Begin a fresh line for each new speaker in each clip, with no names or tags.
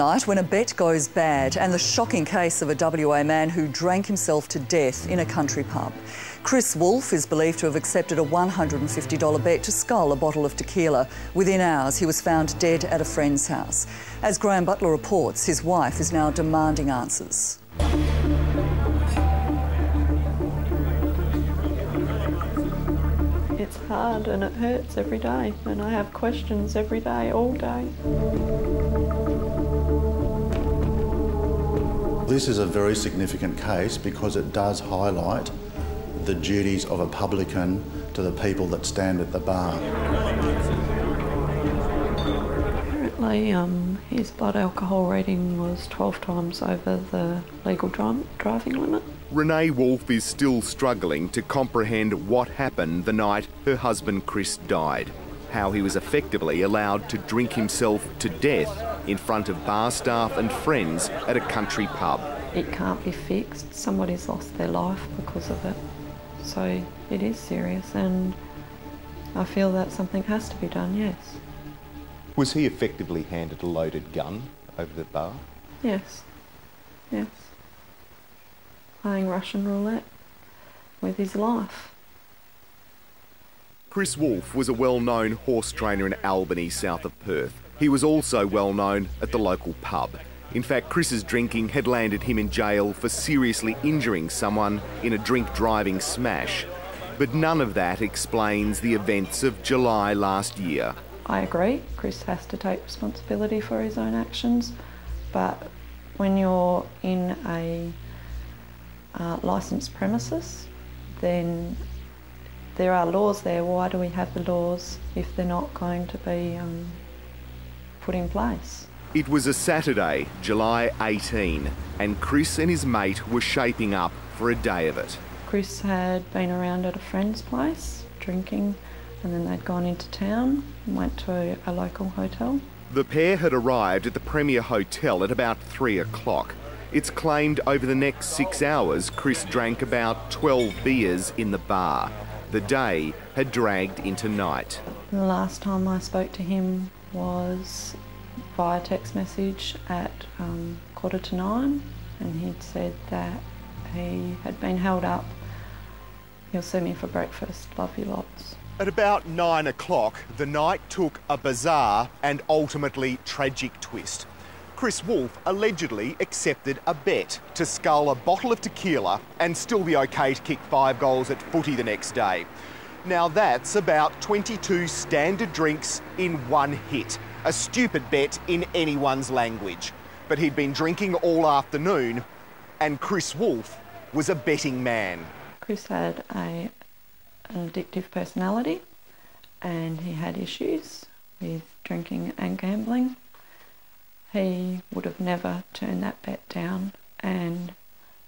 Night when a bet goes bad and the shocking case of a WA man who drank himself to death in a country pub. Chris Wolfe is believed to have accepted a $150 bet to scull a bottle of tequila. Within hours, he was found dead at a friend's house. As Graham Butler reports, his wife is now demanding answers.
It's hard and it hurts every day, and I have questions every day, all day.
This is a very significant case because it does highlight the duties of a publican to the people that stand at the bar.
Apparently his blood alcohol reading was 12 times over the legal driving limit.
Renee Wolfe is still struggling to comprehend what happened the night her husband Chris died, how he was effectively allowed to drink himself to death in front of bar staff and friends at a country pub.
It can't be fixed. Somebody's lost their life because of it. So it is serious, and I feel that something has to be done, yes.
Was he effectively handed a loaded gun over the bar?
Yes, yes. Playing Russian roulette with his life.
Chris Wolfe was a well-known horse trainer in Albany, south of Perth. He was also well-known at the local pub. In fact, Chris's drinking had landed him in jail for seriously injuring someone in a drink-driving smash. But none of that explains the events of July last year.
I agree, Chris has to take responsibility for his own actions, but when you're in a licensed premises, then there are laws there. Why do we have the laws if they're not going to be put in place?
It was a Saturday, July 18, and Chris and his mate were shaping up for a day of it.
Chris had been around at a friend's place, drinking, and then they'd gone into town and went to a local hotel.
The pair had arrived at the Premier Hotel at about 3 o'clock. It's claimed over the next 6 hours, Chris drank about 12 beers in the bar. The day had dragged into night.
The last time I spoke to him was via text message at 9:15, and he'd said that he had been held up. He'll see me for breakfast, love you lots.
At about 9 o'clock, the night took a bizarre and ultimately tragic twist. Chris Wolfe allegedly accepted a bet to scull a bottle of tequila and still be okay to kick 5 goals at footy the next day. Now that's about 22 standard drinks in one hit. A stupid bet in anyone's language. But he'd been drinking all afternoon, and Chris Wolfe was a betting man.
Chris had an addictive personality, and he had issues with drinking and gambling. He would have never turned that bet down, and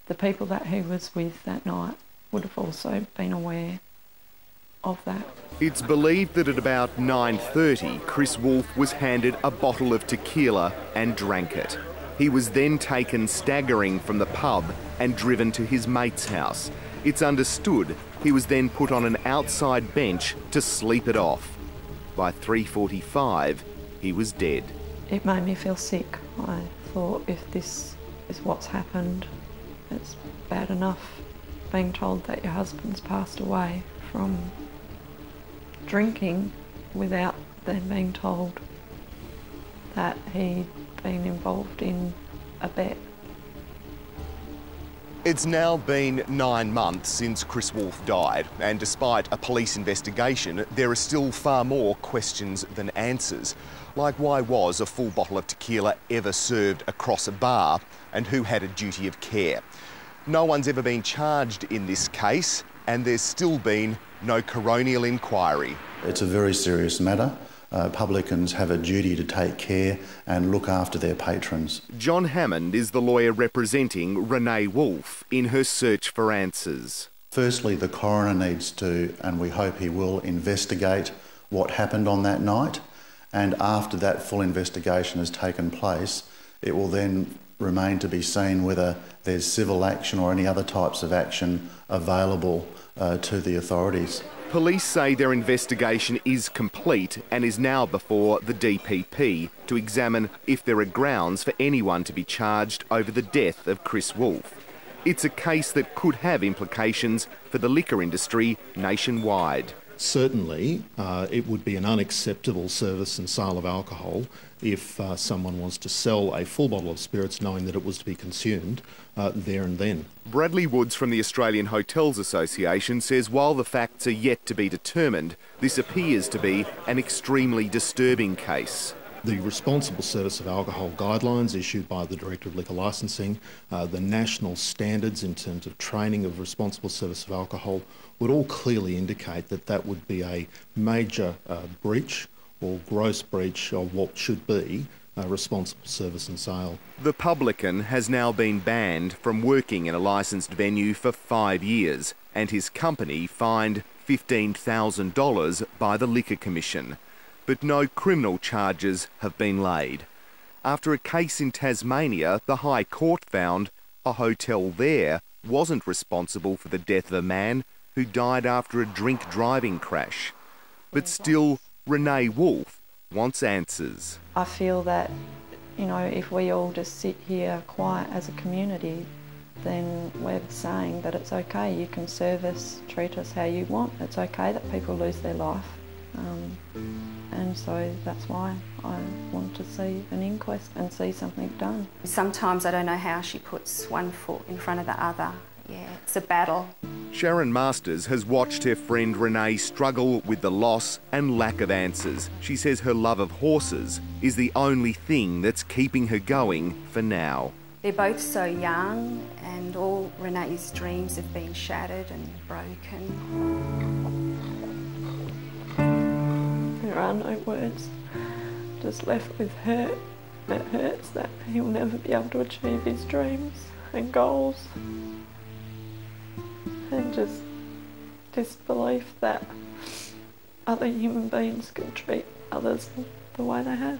the people that he was with that night would have also been aware of that.
It's believed that at about 9:30, Chris Wolfe was handed a bottle of tequila and drank it. He was then taken staggering from the pub and driven to his mate's house. It's understood he was then put on an outside bench to sleep it off. By 3:45, he was dead.
It made me feel sick. I thought, if this is what's happened, it's bad enough being told that your husband's passed away from drinking without then being told that he'd been involved in a bet.
It's now been 9 months since Chris Wolfe died, and despite a police investigation, there are still far more questions than answers. Like, why was a full bottle of tequila ever served across a bar, and who had a duty of care? No one's ever been charged in this case, and there's still been no coronial inquiry.
It's a very serious matter. Publicans have a duty to take care and look after their patrons.
John Hammond is the lawyer representing Renee Wolfe in her search for answers.
Firstly, the coroner needs to, and we hope he will, investigate what happened on that night, and after that full investigation has taken place, it will then remain to be seen whether there's civil action or any other types of action available to the authorities.
Police say their investigation is complete and is now before the DPP to examine if there are grounds for anyone to be charged over the death of Chris Wolfe. It's a case that could have implications for the liquor industry nationwide.
Certainly, it would be an unacceptable service and sale of alcohol if someone was to sell a full bottle of spirits knowing that it was to be consumed there and then.
Bradley Woods from the Australian Hotels Association says while the facts are yet to be determined, this appears to be an extremely disturbing case.
The responsible service of alcohol guidelines issued by the Director of Liquor Licensing, the national standards in terms of training of responsible service of alcohol would all clearly indicate that that would be a major breach or gross breach of what should be responsible service and sale.
The publican has now been banned from working in a licensed venue for 5 years and his company fined $15,000 by the Liquor Commission. But no criminal charges have been laid. After a case in Tasmania, the High Court found a hotel there wasn't responsible for the death of a man who died after a drink-driving crash. But still, Renee Wolfe wants answers.
I feel that, you know, if we all just sit here quiet as a community, then we're saying that it's okay, you can serve us, treat us how you want. It's okay that people lose their life. And so that's why I want to see an inquest and see something done.
Sometimes I don't know how she puts one foot in front of the other. Yeah, it's a battle.
Sharon Masters has watched her friend Renee struggle with the loss and lack of answers. She says her love of horses is the only thing that's keeping her going for now.
They're both so young and all Renee's dreams have been shattered and broken.
There are no words, just left with hurt. It hurts that he'll never be able to achieve his dreams and goals. And just disbelief that other human beings can treat others the way they have.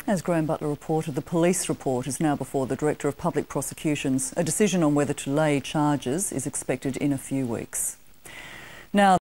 As Graham Butler reported, the police report is now before the Director of Public Prosecutions. A decision on whether to lay charges is expected in a few weeks. Now,